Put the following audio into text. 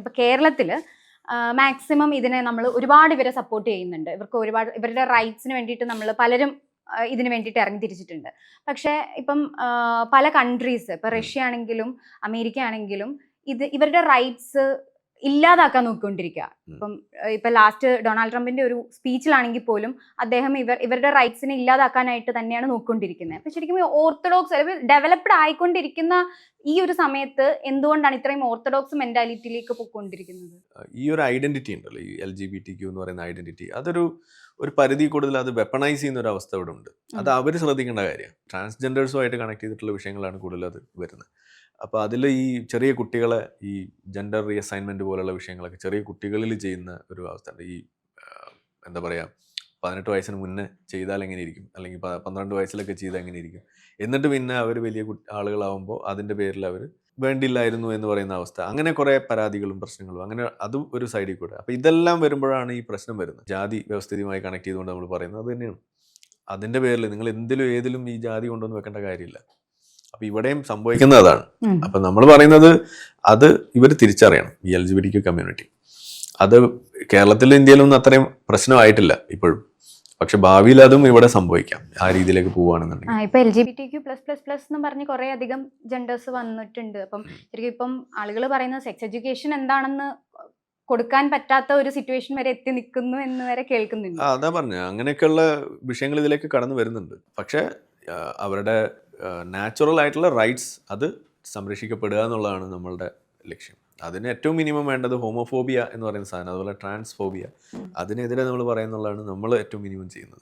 ഇപ്പൊ കേരളത്തിൽ മാക്സിമം ഇതിനെ നമ്മൾ ഒരുപാട് ഇവരെ സപ്പോർട്ട് ചെയ്യുന്നുണ്ട്. ഇവരുടെ റൈറ്റ്സിന് വേണ്ടിയിട്ട് നമ്മൾ പലരും ഇതിന് വേണ്ടിയിട്ട് ഇറങ്ങി തിരിച്ചിട്ടുണ്ട്. പക്ഷേ ഇപ്പം പല കൺട്രീസ്, ഇപ്പൊ റഷ്യ ആണെങ്കിലും അമേരിക്ക ആണെങ്കിലും ഇവരുടെ റൈറ്റ്സ് ഇല്ലാതാക്കാൻ നോക്കിക്കൊണ്ടിരിക്കുക. ഇപ്പൊ ലാസ്റ്റ് ഡൊണാൾഡ് ട്രംപിന്റെ ഒരു സ്പീച്ചിലാണെങ്കിൽ പോലും അദ്ദേഹം ഇവരുടെ റൈറ്റ്സിനെ ഇല്ലാതാക്കാനായിട്ട് തന്നെയാണ് നോക്കിക്കൊണ്ടിരിക്കുന്നത്. അപ്പൊ ശരിക്കും ഓർത്തഡോക്സ് ഡെവലപ്ഡ് ആയിക്കൊണ്ടിരിക്കുന്ന ഈ ഒരു സമയത്ത് എന്തുകൊണ്ടാണ് ഇത്രയും ഓർത്തഡോക്സ് മെന്റാലിറ്റിയിലേക്ക് പോയിക്കൊണ്ടിരിക്കുന്നത്? ഈ ഒരു ഐഡന്റിറ്റി ഉണ്ടല്ലോ, ഈ LGBTQ എന്ന് പറയുന്ന ഐഡന്റിറ്റി, അതൊരു പരിധി കൂടുതൽ അത് വെപ്പണൈസ് ചെയ്യുന്ന ഒരു അവസ്ഥ ഇവിടെ ഉണ്ട്. അത് അവർ ശ്രദ്ധിക്കേണ്ട കാര്യമാണ്. ട്രാൻസ്ജെൻഡേഴ്സുമായിട്ട് കണക്ട് ചെയ്തിട്ടുള്ള വിഷയങ്ങളാണ് കൂടുതൽ അത് വരുന്നത്. അപ്പോൾ അതിൽ ഈ ചെറിയ കുട്ടികളെ ഈ ജെൻഡർ റീഅസൈൻമെൻറ്റ് പോലുള്ള വിഷയങ്ങളൊക്കെ ചെറിയ കുട്ടികളിൽ ചെയ്യുന്ന ഒരു അവസ്ഥ ഉണ്ട്. ഈ എന്താ പറയുക, 18 വയസ്സിന് മുന്നേ ചെയ്താൽ എങ്ങനെ ഇരിക്കും, അല്ലെങ്കിൽ 12 വയസ്സിലൊക്കെ ചെയ്താൽ എങ്ങനെ ഇരിക്കും, എന്നിട്ട് പിന്നെ അവർ വലിയ ആളുകളാവുമ്പോൾ അതിൻ്റെ പേരിൽ അവർ വേണ്ടില്ലായിരുന്നു എന്ന് പറയുന്ന അവസ്ഥ. അങ്ങനെ കുറേ പരാതികളും പ്രശ്നങ്ങളും, അങ്ങനെ അതും ഒരു സൈഡിൽ കൂടെ. അപ്പോൾ ഇതെല്ലാം വരുമ്പോഴാണ് ഈ പ്രശ്നം വരുന്നത്. ജാതി വ്യവസ്ഥിതിയുമായി കണക്ട് ചെയ്തുകൊണ്ട് നമ്മൾ പറയുന്നത് അത് തന്നെയാണ്. അതിൻ്റെ പേരിൽ നിങ്ങൾ എന്തിലും ഏതിലും ഈ ജാതി കൊണ്ടൊന്നും വെക്കേണ്ട കാര്യമില്ല. അപ്പൊ ഇവിടെയും സംഭവിക്കുന്നത് അതാണ്. അപ്പൊ നമ്മൾ പറയുന്നത് അത് ഇവർ തിരിച്ചറിയണം, ഈ LGBTQ കമ്മ്യൂണിറ്റി. അത് കേരളത്തിലും ഇന്ത്യയിലൊന്നും അത്രയും പ്രശ്നമായിട്ടില്ല ഇപ്പോഴും. പക്ഷെ ഭാവിയിൽ അതും ഇവിടെ സംഭവിക്കാം, ആ രീതിയിലേക്ക് പോവുകയാണെന്നുണ്ടെങ്കിൽ. ഇപ്പൊ LGBTQ+++ എന്ന് പറഞ്ഞ് കുറെ അധികം ജെൻഡേഴ്സ് വന്നിട്ടുണ്ട്. അപ്പം ശരിക്കും ഇപ്പം ആളുകൾ പറയുന്നത് സെക്സ് എഡ്യൂക്കേഷൻ എന്താണെന്ന് കൊടുക്കാൻ പറ്റാത്ത ഒരു സിറ്റുവേഷൻ വരെ എത്തി നിൽക്കുന്നു എന്ന് വരെ കേൾക്കുന്നുണ്ട്. അതാ പറഞ്ഞ, അങ്ങനെയൊക്കെയുള്ള വിഷയങ്ങൾ ഇതിലേക്ക് കടന്നു വരുന്നുണ്ട്. പക്ഷെ അവരുടെ നാച്ചുറൽ ആയിട്ടുള്ള റൈറ്റ്സ് അത് സംരക്ഷിക്കപ്പെടുക എന്നുള്ളതാണ് നമ്മളുടെ ലക്ഷ്യം. അതിന് ഏറ്റവും മിനിമം വേണ്ടത് ഹോമോഫോബിയ എന്ന് പറയുന്ന സാധനം, അതുപോലെ ട്രാൻസ്ഫോബിയ, അതിനെതിരെ നമ്മൾ പറയുന്നുള്ളതാണ് നമ്മൾ ഏറ്റവും മിനിമം ചെയ്യുന്നത്.